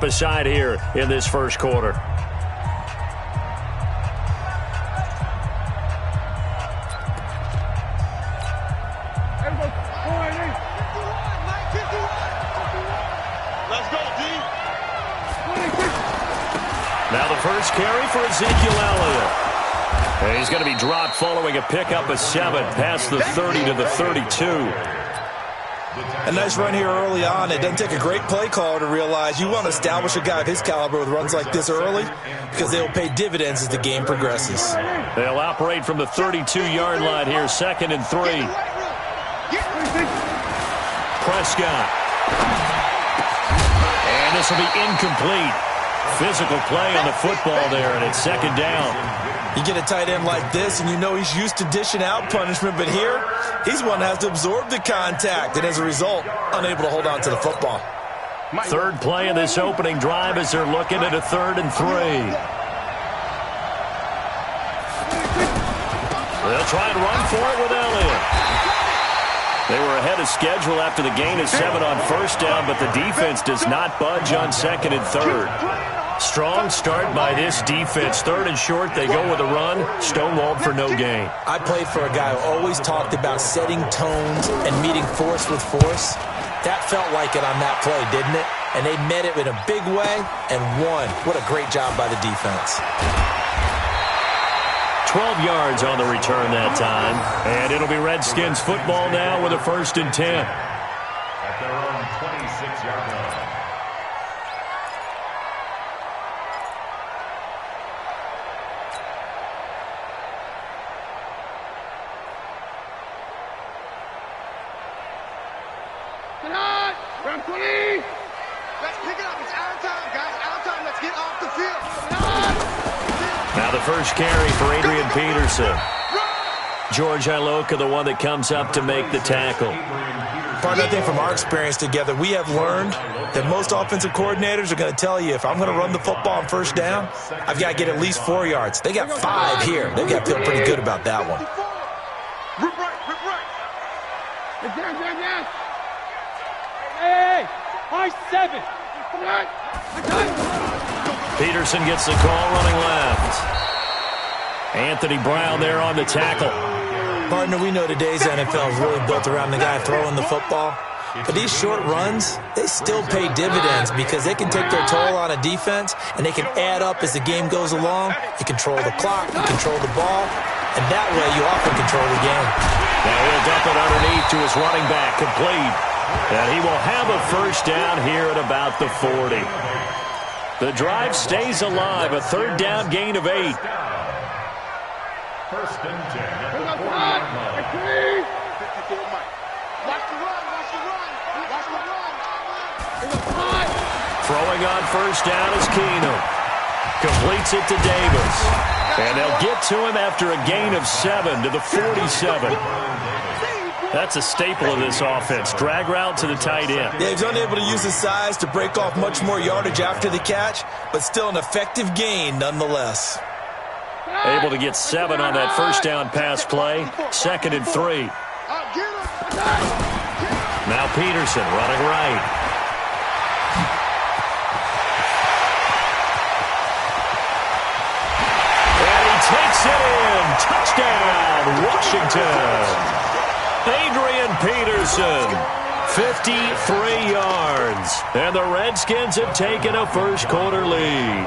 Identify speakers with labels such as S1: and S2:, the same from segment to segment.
S1: Aside here in this first quarter.
S2: Let's go, D.
S1: Now the first carry for Ezekiel Elliott. And he's going to be dropped following a pickup of 7 past the 30 to the 32.
S3: A nice run here early on. It doesn't take a great play caller to realize you want to establish a guy of his caliber with runs like this early because they'll pay dividends as the game progresses.
S1: They'll operate from the 32-yard line here, 2nd and 3. Prescott. And this will be incomplete. Physical play on the football there, and it's 2nd down.
S3: You get a tight end like this, and you know he's used to dishing out punishment, but here, he's one that has to absorb the contact, and as a result, unable to hold on to the football.
S1: Third play of this opening drive as they're looking at a 3rd and 3. They'll try and run for it with Elliott. They were ahead of schedule after the gain of 7 on first down, but the defense does not budge on 2nd and 3rd. Strong start by this defense. 3rd and short, they go with a run. Stonewalled for no gain.
S3: I played for a guy who always talked about setting tones and meeting force with force. That felt like it on that play, didn't it? And they met it in a big way and won. What a great job by the defense.
S1: 12 yards on the return that time. And it'll be Redskins football now with a 1st and 10.
S4: At their own 26-yard line.
S2: Let's pick it up. It's out of time, guys. Out of time. Let's get off the field.
S1: Now the first carry for Adrian Peterson. George Iloka, the one that comes up to make the tackle.
S3: Part of the thing from our experience together, we have learned that most offensive coordinators are going to tell you, if I'm going to run the football on first down, I've got to get at least 4 yards. They got 5 here. They've got to feel pretty good about that one.
S2: Rip right. Yes.
S5: Hey, high 7.
S1: Peterson gets the call running left. Anthony Brown there on the tackle.
S3: Partner, we know today's NFL is really built around the guy throwing the football. But these short runs, they still pay dividends because they can take their toll on a defense, and they can add up as the game goes along. You control the clock, you control the ball, and that way you often control the game.
S1: Now he'll dump it underneath to his running back, complete. And he will have a first down here at about the 40. The drive stays alive, a 3rd down gain of 8.
S4: 1st and 10 at the 40-yard line.
S1: Throwing on first down is Keenum. Completes it to Davis. And they'll get to him after a gain of 7 to the 47. That's a staple of this offense. Drag route to the tight end.
S3: Yeah, he's unable to use his size to break off much more yardage after the catch, but still an effective gain nonetheless.
S1: Able to get 7 on that first down pass play. 2nd and 3. Now Peterson running right. And he takes it in. Touchdown, Washington. Adrian Peterson, 53 yards. And the Redskins have taken a first quarter lead.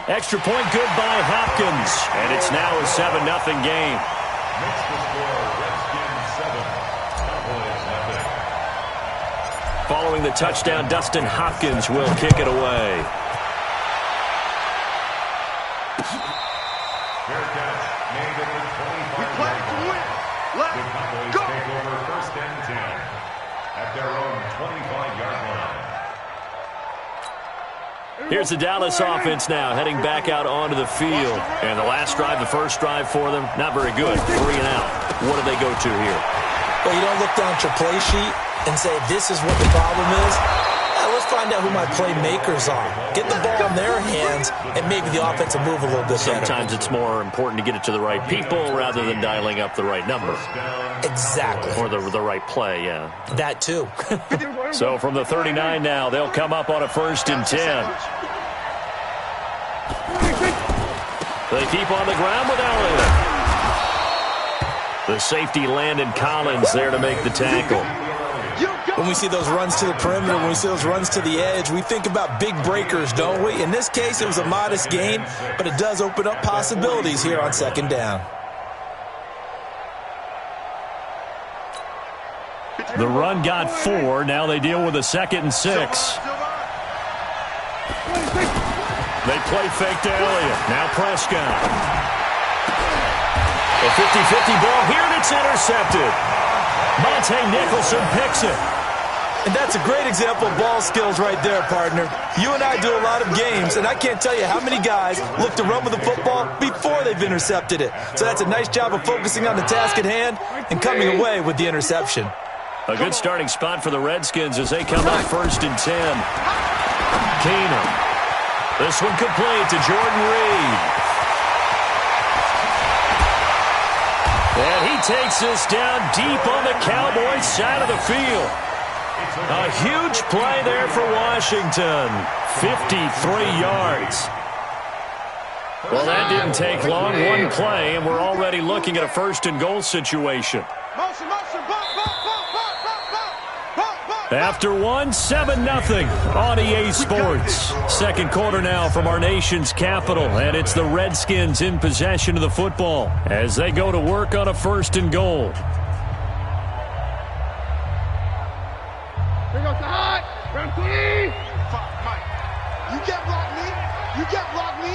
S1: Extra point good by Hopkins. And it's now a 7-0 game.
S4: Makes the score Redskins 7, Cowboys 0.
S1: Following the touchdown, Dustin Hopkins will kick it away.
S4: Bearcats made it the 25-yard line. The Cowboys take over 1st and 10 at their own 25-yard line.
S1: Here's the Dallas offense now, heading back out onto the field. And the last drive, the first drive for them, not very good. 3 and out. What do they go to here?
S3: Well, you don't look down at your play sheet and say, this is what the problem is. Let's find out who my playmakers are. Get the ball in their hands, and maybe the offense will move a little bit better.
S1: Sometimes it's more important to get it to the right people rather than dialing up the right number.
S3: Exactly.
S1: Or the right play, yeah.
S3: That too.
S1: So from the 39 now, they'll come up on a 1st and 10. They keep on the ground with Elliott. The safety Landon Collins there to make the tackle.
S3: When we see those runs to the perimeter, when we see those runs to the edge, we think about big breakers, don't we? In this case, it was a modest gain, but it does open up possibilities here on 2nd down.
S1: The run got 4. Now they deal with a 2nd and 6. They play fake to Elliott. Now Prescott. A 50-50 ball here, and it's intercepted. Monte Nicholson picks it.
S3: And that's a great example of ball skills right there, partner. You and I do a lot of games, and I can't tell you how many guys look to run with the football before they've intercepted it. So that's a nice job of focusing on the task at hand and coming away with the interception.
S1: A good starting spot for the Redskins as they come up 1st and 10. Keenum. This one complete to Jordan Reed. And he takes this down deep on the Cowboys side of the field. A huge play there for Washington. 53 yards. Well, that didn't take long. One play, and we're already looking at a 1st and goal situation. After 7-0 on EA Sports. 2nd quarter now from our nation's capital, and it's the Redskins in possession of the football as they go to work on a 1st and goal.
S2: Here goes the hot. Round 3. Mike, you can't block me. You can't block me.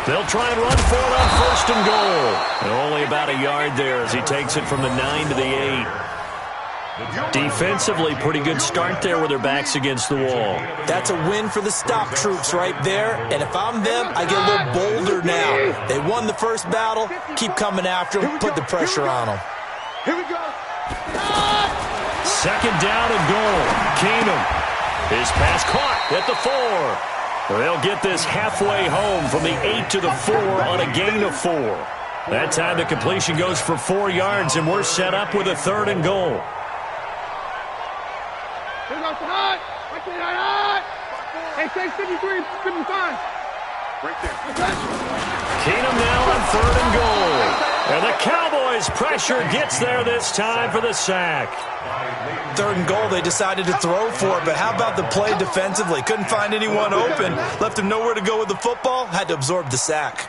S1: They'll try and run for it on 1st and goal. And only about a yard there as he takes it from the 9 to the 8. Defensively, pretty good start there with their backs against the wall.
S3: That's a win for the stop troops right there. And if I'm them, I get a little bolder now. They won the first battle. Keep coming after them. Put the pressure on them.
S2: Here we go.
S1: 2nd down and goal. Keenum. His pass caught at the 4. They'll get this halfway home from the 8 to the 4 on a gain of 4. That time the completion goes for 4 yards, and we're set up with a 3rd and goal.
S2: Here goes the hot. Hey, say 53, 55. Right there.
S1: Keenum now on 3rd and goal. And the Cowboys' pressure gets there this time for the sack.
S3: 3rd and goal, they decided to throw for it, but how about the play defensively? Couldn't find anyone open. Left him nowhere to go with the football. Had to absorb the sack.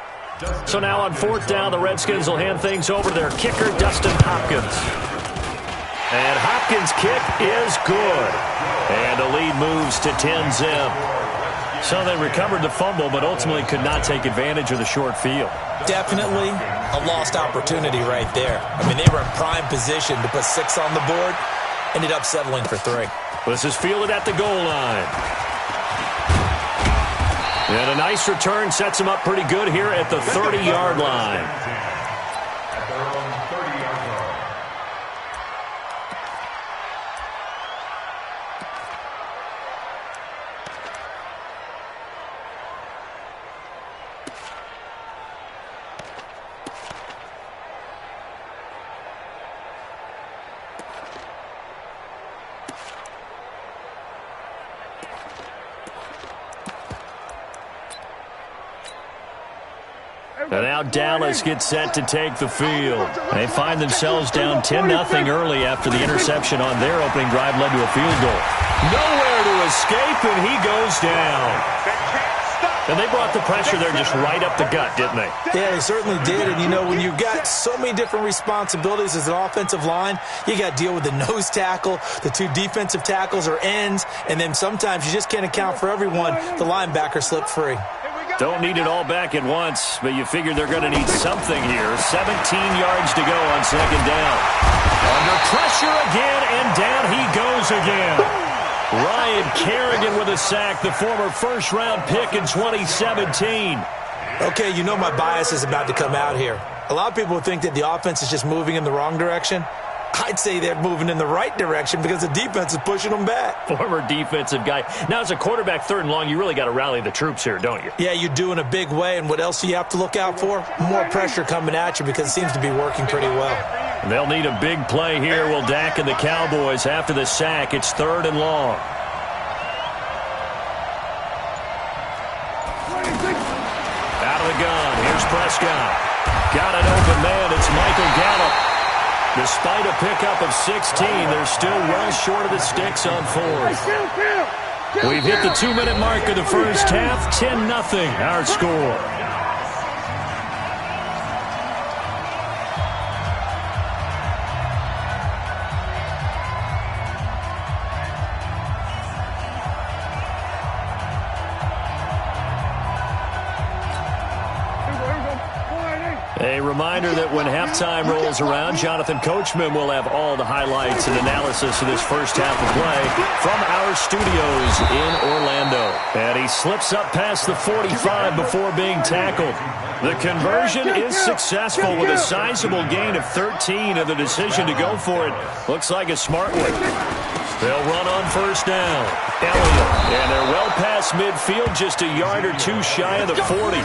S1: So now on 4th down, the Redskins will hand things over to their kicker, Dustin Hopkins. And Hopkins' kick is good. And the lead moves to 10-zip. So they recovered the fumble, but ultimately could not take advantage of the short field.
S3: Definitely a lost opportunity right there. I mean, they were in prime position to put 6 on the board. Ended up settling for 3.
S1: This is fielded at the goal line. And a nice return sets him up pretty good here at the 30-yard line.
S4: At their own 30-yard line.
S1: And now Dallas gets set to take the field. They find themselves down 10-0 early after the interception on their opening drive led to a field goal. Nowhere to escape, and he goes down. And they brought the pressure there just right up the gut, didn't they?
S3: Yeah, they certainly did. And, you know, when you've got so many different responsibilities as an offensive line, you got to deal with the nose tackle, the 2 defensive tackles or ends, and then sometimes you just can't account for everyone. The linebacker slipped free.
S1: Don't need it all back at once, but you figure they're going to need something here. 17 yards to go on 2nd down. Under pressure again, and down he goes again. Ryan Kerrigan with a sack, the former first-round pick in 2017.
S3: Okay, you know my bias is about to come out here. A lot of people think that the offense is just moving in the wrong direction. I'd say they're moving in the right direction because the defense is pushing them back.
S1: Former defensive guy. Now, as a quarterback, 3rd and long, you really got to rally the troops here, don't you?
S3: Yeah, you do in a big way. And what else do you have to look out for? More pressure coming at you because it seems to be working pretty well.
S1: They'll need a big play here. Will Dak and the Cowboys after the sack. It's 3rd and long. Out of the gun. Here's Prescott. Got an open man. It's Michael Gallup. Despite a pickup of 16, they're still well short of the sticks on 4th. We've hit the 2-minute mark of the first half. 10-0 our score. A reminder that when halftime rolls around, Jonathan Coachman will have all the highlights and analysis of this first half of play from our studios in Orlando. And he slips up past the 45 before being tackled. The conversion is successful with a sizable gain of 13, and the decision to go for it looks like a smart one. They'll run on first down. Elliott, and they're well past midfield, just a yard or two shy of the 40.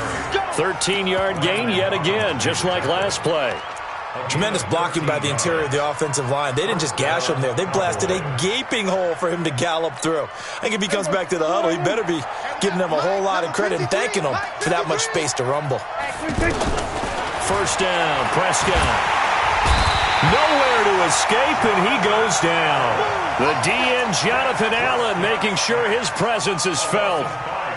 S1: 13-yard gain yet again, just like last play.
S3: Tremendous blocking by the interior of the offensive line. They didn't just gash him there. They blasted a gaping hole for him to gallop through. I think if he comes back to the huddle, he better be giving them a whole lot of credit and thanking them for that much space to rumble.
S1: First down, Prescott. Nowhere to escape, and he goes down. The DN, Jonathan Allen, making sure his presence is felt.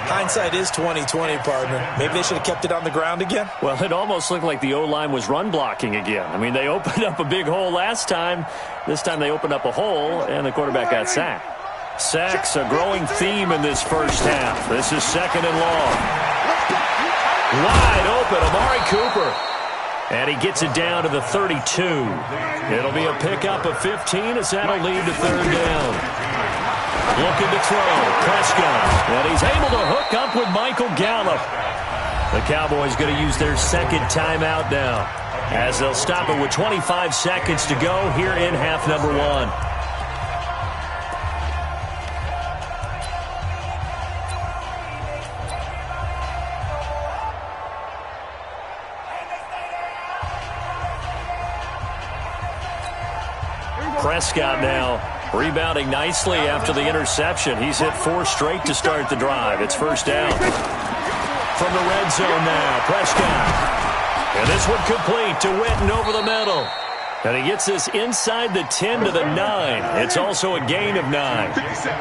S3: Hindsight is 20/20, partner. Maybe they should have kept it on the ground again.
S1: Well, it almost looked like the O-line was run blocking again. I mean, they opened up a big hole last time. This time they opened up a hole, and the quarterback got sacked. Sacks, a growing theme in this first half. This is 2nd and long. Wide open, Amari Cooper. And he gets it down to the 32. It'll be a pickup of 15 as that'll lead to 3rd down. Looking to throw, Prescott. And he's able to hook up with Michael Gallup. The Cowboys going to use their 2nd timeout now, as they'll stop it with 25 seconds to go here in half number 1. Prescott now rebounding nicely after the interception. He's hit 4 straight to start the drive. It's first down. From the red zone now, Prescott. And this one complete to Witten over the middle. And he gets this inside the 10 to the 9. It's also a gain of 9.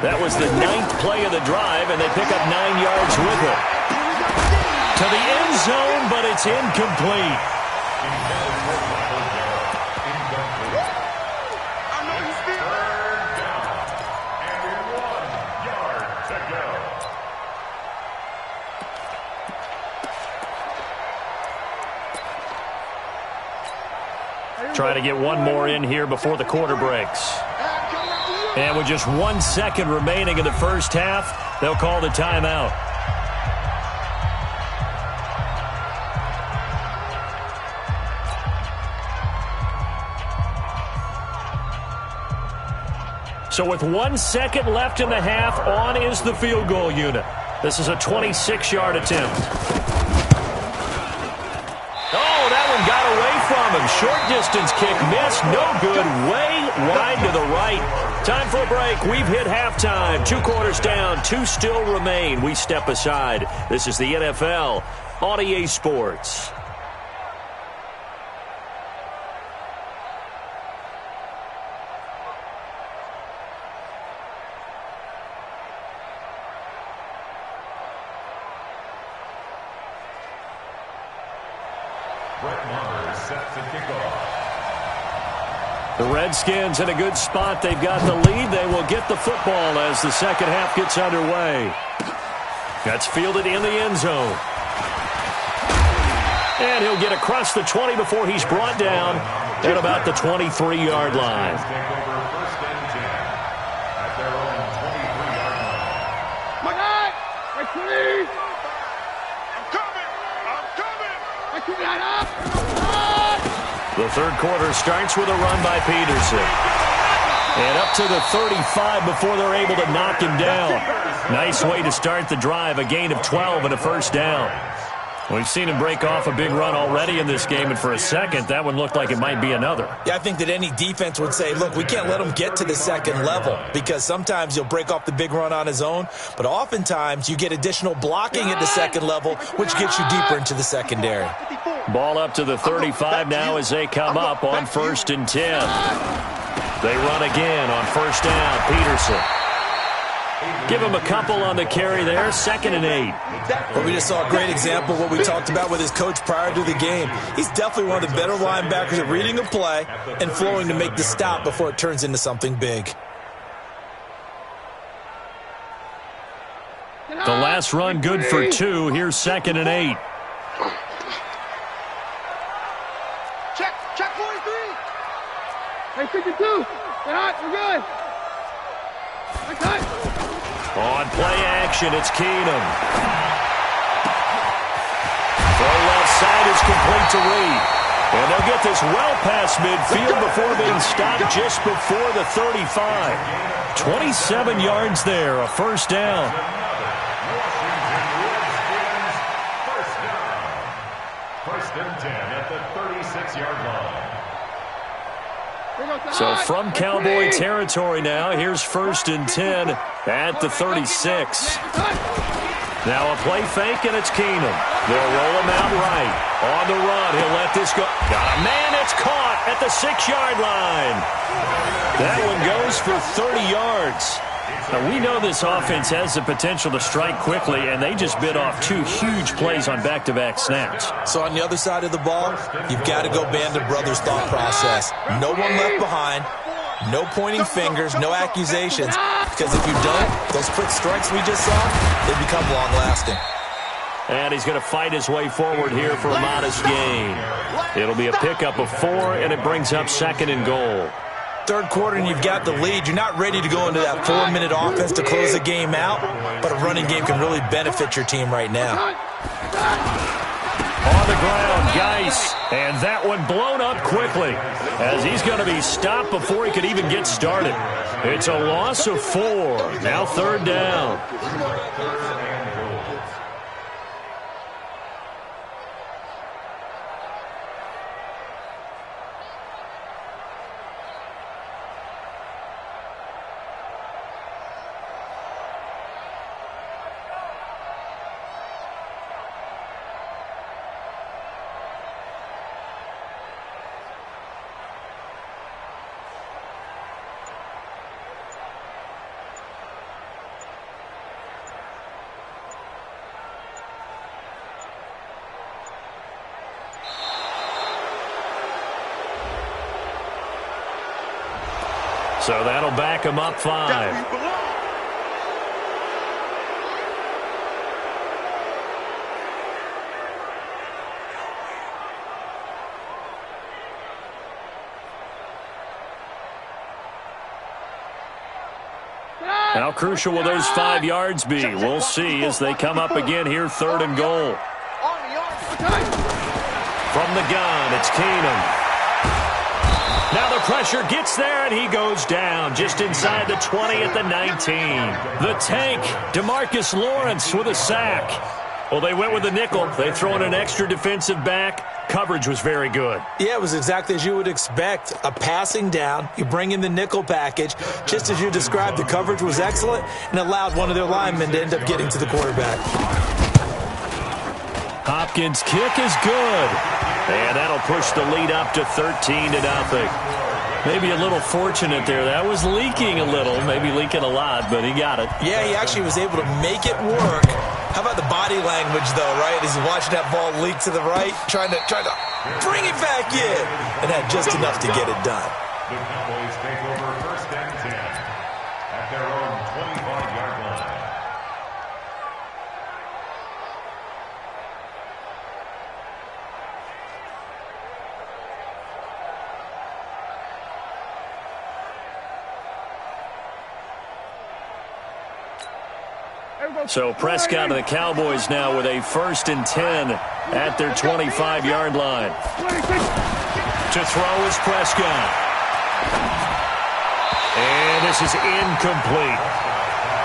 S1: That was the 9th play of the drive, and they pick up 9 yards with it. To the end zone, but it's incomplete. Try to get one more in here before the quarter breaks. And with just 1 second remaining in the first half, they'll call the timeout. So with 1 second left in the half, on is the field goal unit. This is a 26-yard attempt. Got away from him. Short distance kick missed. No good. Way wide to the right. Time for a break. We've hit halftime. 2 quarters down. 2 still remain. We step aside. This is the NFL on EA Sports. The Redskins in a good spot. They've got the lead. They will get the football as the second half gets underway. That's fielded in the end zone. And he'll get across the 20 before he's brought down at about the 23-yard line.
S2: My guy! Please! I'm coming! I keep that up!
S1: The third quarter starts with a run by Peterson. And up to the 35 before they're able to knock him down. Nice way to start the drive, a gain of 12 and a first down. We've seen him break off a big run already in this game, and for a second, that one looked like it might be another.
S3: Yeah, I think that any defense would say, look, we can't let him get to the second level, because sometimes he'll break off the big run on his own, but oftentimes you get additional blocking at the second level, which gets you deeper into the secondary.
S1: Ball up to the 35 now as they come up on 1st and 10. They run again on first down. Peterson. Give him a couple on the carry there. 2nd and 8.
S3: Well, we just saw a great example of what we talked about with his coach prior to the game. He's definitely one of the better linebackers at reading a play and flowing to make the stop before it turns into something big.
S1: The last run good for 2. Here's 2nd and 8.
S2: Check 43.
S5: Hey, 52. Get out. We're good. Okay.
S1: On play action, it's Keenum. Throw left side is complete to Reed. And they'll get this well past midfield before being stopped just before the 35. 27 yards there, a first down.
S4: First and 10 at the 36-yard line.
S1: So from Cowboy territory now, here's 1st and 10 at the 36. Now a play fake, and it's Keenum. They'll roll him out right. On the run, he'll let this go. Got a man, it's caught at the 6-yard line. That one goes for 30 yards. Now, we know this offense has the potential to strike quickly, and they just bit off 2 huge plays on back-to-back snaps.
S3: So on the other side of the ball, you've got to go Band of Brothers thought process. No one left behind, no pointing fingers, no accusations, because if you don't, those quick strikes we just saw, they become long-lasting.
S1: And he's going to fight his way forward here for a modest gain. It'll be a pickup of 4, and it brings up 2nd and goal.
S3: Third quarter and you've got the lead. You're not ready to go into that 4-minute offense to close the game out, but a running game can really benefit your team right now.
S1: On the ground, Geis, and that one blown up quickly as he's going to be stopped before he could even get started. It's a loss of 4. Now 3rd down. So that'll back him up 5. How crucial will those 5 yards be? We'll see as they come up again here, 3rd and goal. From the gun, it's Keenum. Now the pressure gets there, and he goes down just inside the 20 at the 19. The tank, DeMarcus Lawrence with a sack. Well, they went with the nickel. They throw in an extra defensive back. Coverage was very good.
S3: Yeah, it was exactly as you would expect. A passing down. You bring in the nickel package. Just as you described, the coverage was excellent and allowed one of their linemen to end up getting to the quarterback.
S1: Hopkins' kick is good. And that'll push the lead up to 13-0. Maybe a little fortunate there. That was leaking a little, maybe leaking a lot, but he got it.
S3: Yeah, he actually was able to make it work. How about the body language, though, right? As he's watching that ball leak to the right, trying to bring it back in, and had just enough to get it done.
S4: The Cowboys take over 1st and 10 at their own 25-yard line.
S1: So Prescott and the Cowboys now with a 1st and 10 at their 25-yard line. To throw is Prescott. And this is incomplete.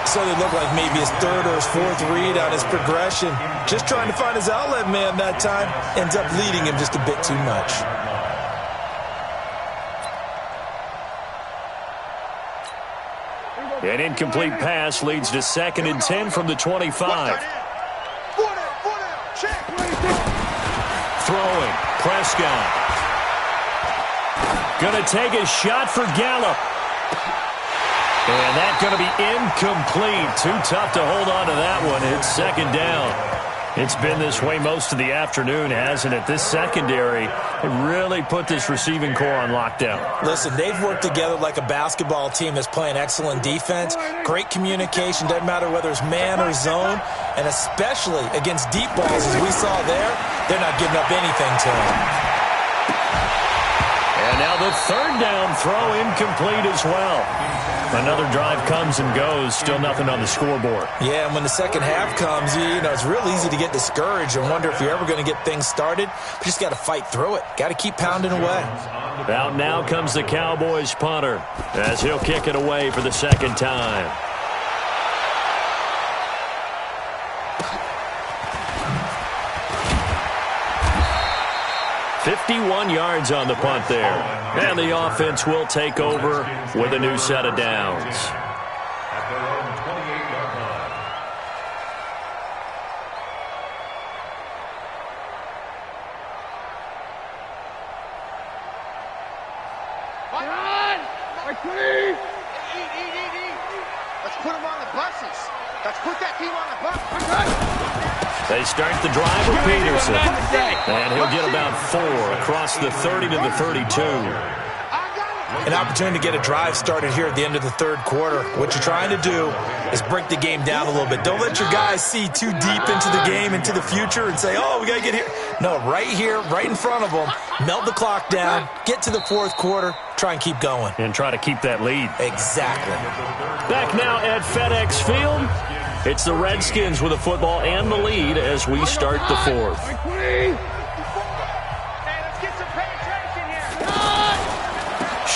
S3: So they look like maybe his third or his fourth read on his progression. Just trying to find his outlet man that time. Ends up leading him just a bit too much.
S1: An incomplete pass leads to 2nd and 10 from the 25. Throwing, Prescott. Gonna take a shot for Gallup. And that's going to be incomplete. Too tough to hold on to that one. It's 2nd down. It's been this way most of the afternoon, hasn't it? This secondary really put this receiving core on lockdown.
S3: Listen, they've worked together like a basketball team that's playing excellent defense. Great communication. Doesn't matter whether it's man or zone. And especially against deep balls, as we saw there, they're not giving up anything to them.
S1: And now the 3rd down throw incomplete as well. Another drive comes and goes. Still nothing on the scoreboard.
S3: Yeah, and when the second half comes, you know, it's real easy to get discouraged and wonder if you're ever going to get things started. But you just got to fight through it. Got to keep pounding away.
S1: Out now comes the Cowboys punter as he'll kick it away for the 2nd time. $51 yards on the punt there. And the offense will take over with a new set of downs.
S4: At their own 28-yard line.
S2: Eat. Let's put them on the buses. Let's put that team on the bus.
S1: They start the drive with Peterson. And he'll get about 4 across the 30 to the 32.
S3: An opportunity to get a drive started here at the end of the 3rd quarter. What you're trying to do is break the game down a little bit. Don't let your guys see too deep into the game, into the future, and say, oh, we got to get here. No, right here, right in front of them. Melt the clock down, get to the 4th quarter, try and keep going.
S1: And try to keep that lead.
S3: Exactly.
S1: Back now at FedEx Field. It's the Redskins with the football and the lead as we start the 4th.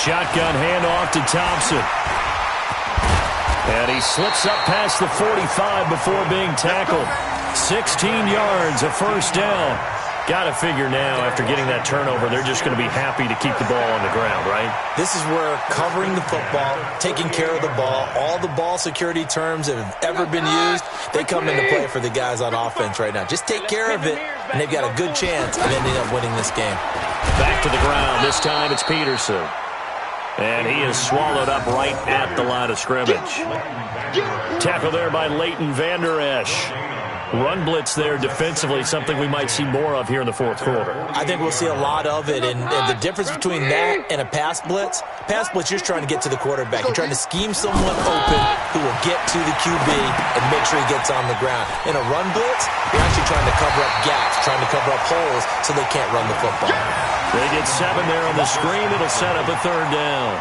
S1: Shotgun handoff to Thompson. And he slips up past the 45 before being tackled. 16 yards, a 1st down. Got to figure now, after getting that turnover, they're just going to be happy to keep the ball on the ground, right?
S3: This is where covering the football, taking care of the ball, all the ball security terms that have ever been used, they come into play for the guys on offense right now. Just take care of it, and they've got a good chance of ending up winning this game. Back
S1: to the ground. This time it's Peterson. And he is swallowed up right at the line of scrimmage. Tackle there by Leighton Vander Esch. Run blitz there defensively, something we might see more of here in the 4th quarter.
S3: I think we'll see a lot of it, and the difference between that and a pass blitz, you're just trying to get to the quarterback. You're trying to scheme someone open who will get to the QB and make sure he gets on the ground. In a run blitz, you're actually trying to cover up gaps, trying to cover up holes so they can't run the football.
S1: They get 7 there on the screen. It'll set up a 3rd down.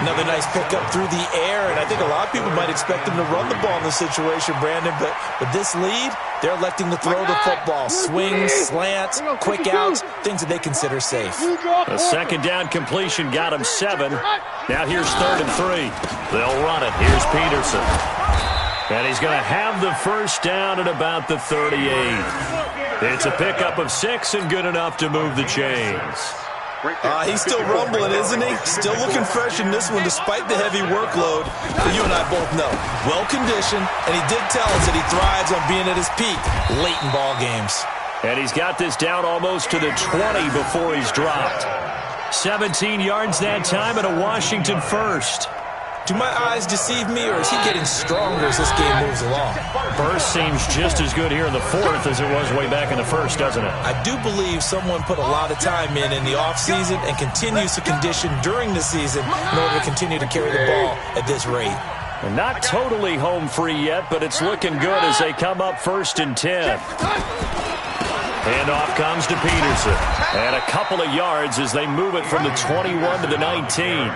S3: Another nice pickup through the air, and I think a lot of people might expect them to run the ball in this situation, Brandon, but with this lead, they're electing to throw the football. Swings, slants, quick outs, things that they consider safe.
S1: A 2nd down completion got him 7. Now here's 3rd and 3. They'll run it. Here's Peterson. And he's going to have the 1st down at about the 38. It's a pickup of 6 and good enough to move the chains.
S3: He's still rumbling, isn't he? Still looking fresh in this one despite the heavy workload. But you and I both know, well-conditioned, and he did tell us that he thrives on being at his peak late in ball games.
S1: And he's got this down almost to the 20 before he's dropped. 17 yards that time and a Washington 1st.
S3: Do my eyes deceive me, or is he getting stronger as this game moves along?
S1: First seems just as good here in the 4th as it was way back in the 1st, doesn't it?
S3: I do believe someone put a lot of time in the offseason and continues to condition during the season in order to continue to carry the ball at this rate.
S1: And not totally home free yet, but it's looking good as they come up 1st and 10. Handoff comes to Peterson. And a couple of yards as they move it from the 21 to the 19.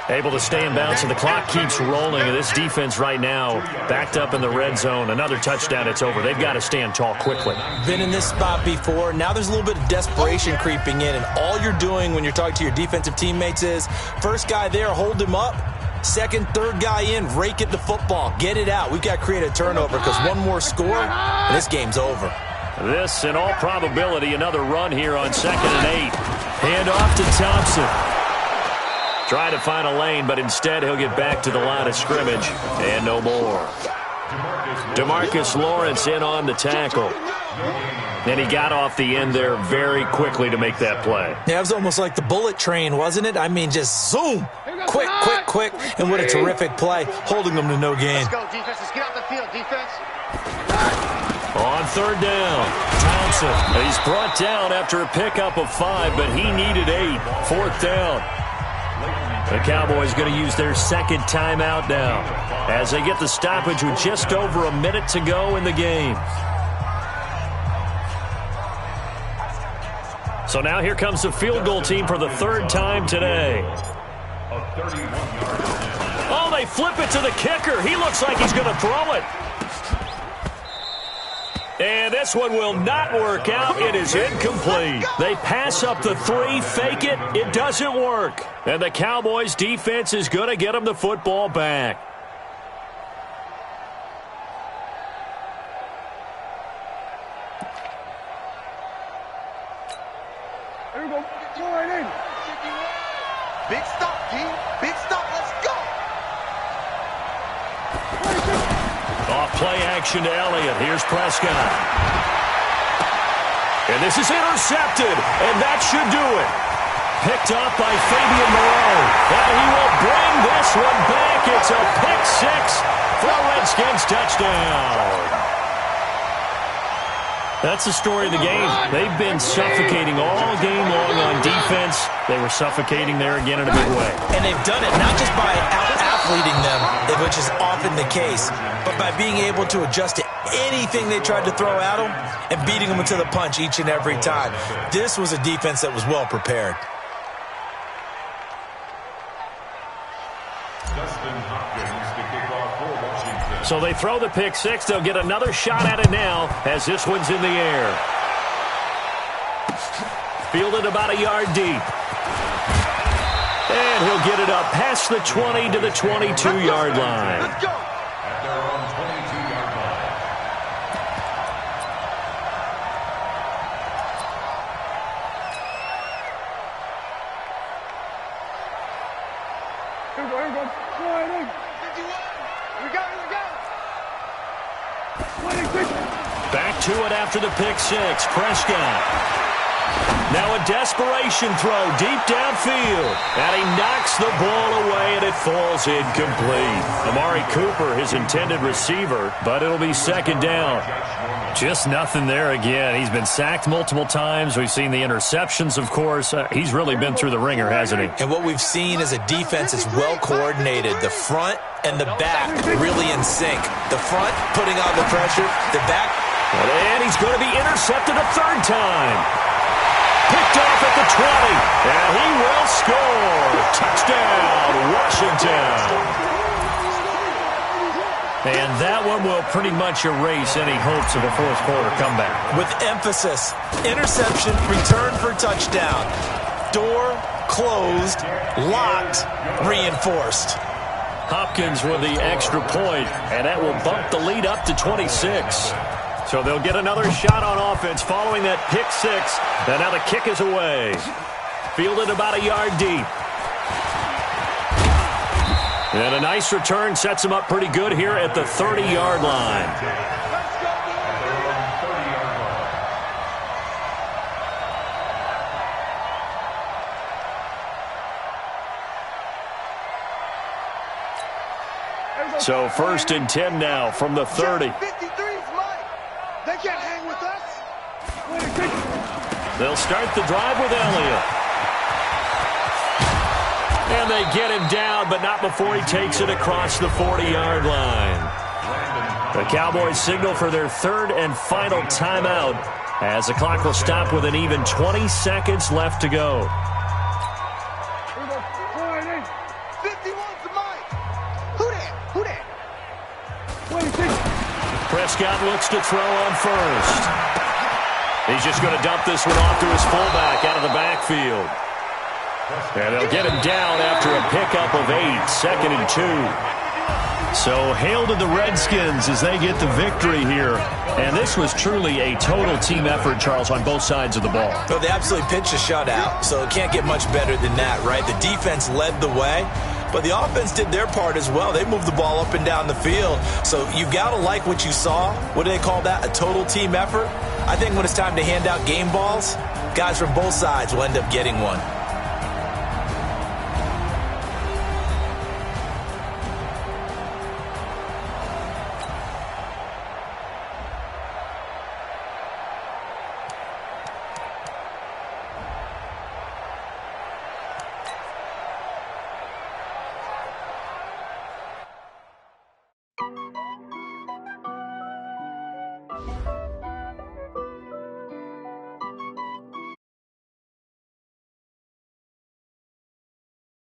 S1: Able to stay in bounds, and the clock keeps rolling. And this defense right now backed up in the red zone. Another touchdown, it's over. They've got to stand tall quickly.
S3: Been in this spot before. Now there's a little bit of desperation creeping in, and all you're doing when you're talking to your defensive teammates is, first guy there, hold him up. Second, third guy in, rake at the football. Get it out. We've got to create a turnover because one more score, and this game's over.
S1: This, in all probability, another run here on 2nd and 8. Hand off to Thompson. Trying to find a lane, but instead he'll get back to the line of scrimmage, and no more. DeMarcus Lawrence in on the tackle. And he got off the end there very quickly to make that play.
S3: Yeah, it was almost like the bullet train, wasn't it? I mean, just zoom. Quick, quick, quick. And what a terrific play, holding them to no gain.
S2: Let's go, defense. Let's get off the field, defense.
S1: On 3rd down, Thompson. He's brought down after a pickup of 5, but he needed 8. 4th down. The Cowboys going to use their second timeout now as they get the stoppage with just over a minute to go in the game. So now here comes the field goal team for the 3rd time today. Oh, they flip it to the kicker. He looks like he's going to throw it. And this one will not work out. It is incomplete. They pass up the 3, fake it. It doesn't work. And the Cowboys defense is going to get them the football back.
S5: There we go. Go right in.
S2: Big stop, D. Big stop. Let's go.
S1: Off play action to Elliott. Here's Prescott. And this is intercepted, and that should do it. Picked up by Fabian Moreau. And he will bring this one back. It's a pick 6 for a Redskins touchdown. That's the story of the game. They've been suffocating all game long on defense. They were suffocating there again in a big way.
S3: And they've done it not just by out-athleting them, which is often the case, but by being able to adjust to anything they tried to throw at them and beating them to the punch each and every time. This was a defense that was well prepared.
S1: So they throw the pick 6. They'll get another shot at it now as this one's in the air. Fielded about a yard deep. And he'll get it up past the 20 to the 22-yard line.
S2: Let's go.
S4: At their own 22-yard line.
S5: Here we go. Here we go. Go right in.
S2: 51. We go. We go.
S5: 26.
S1: Back to it after the pick 6. Prescott. Now a desperation throw deep downfield. And he knocks the ball away, and it falls incomplete. Amari Cooper, his intended receiver, but it'll be 2nd down. Just nothing there again. He's been sacked multiple times. We've seen the interceptions, of course. He's really been through the ringer, hasn't he?
S3: And what we've seen is a defense that's well coordinated. The front and the back really in sync. The front putting on the pressure. The back.
S1: And he's going to be intercepted a 3rd time. Picked off at the 20. And he will score. Touchdown, Washington. And that one will pretty much erase any hopes of a 4th quarter comeback.
S3: With emphasis. Interception, return for touchdown. Door closed, locked, reinforced.
S1: Hopkins with the extra point, and that will bump the lead up to 26. So they'll get another shot on offense following that pick 6. And now the kick is away. Fielded about a yard deep. And a nice return sets him up pretty good here at the 30-yard line. So 1st and 10 now from the 30.
S2: 53's mine. They can't hang with us.
S1: They'll start the drive with Elliott. And they get him down, but not before he takes it across the 40-yard line. The Cowboys signal for their 3rd and final timeout as the clock will stop with an even 20 seconds left to go.
S2: 50
S1: Prescott looks to throw on first. He's just going to dump this one off to his fullback out of the backfield. And they'll get him down after a pickup of 8, 2nd and 2.
S6: So hail to the Redskins as they get the victory here. And this was truly a total team effort, Charles, on both sides of the ball.
S3: Well, they absolutely pitched a shutout, so it can't get much better than that, right? The defense led the way, but the offense did their part as well. They moved the ball up and down the field. So you got to like what you saw. What do they call that? A total team effort? I think when it's time to hand out game balls, guys from both sides will end up getting one.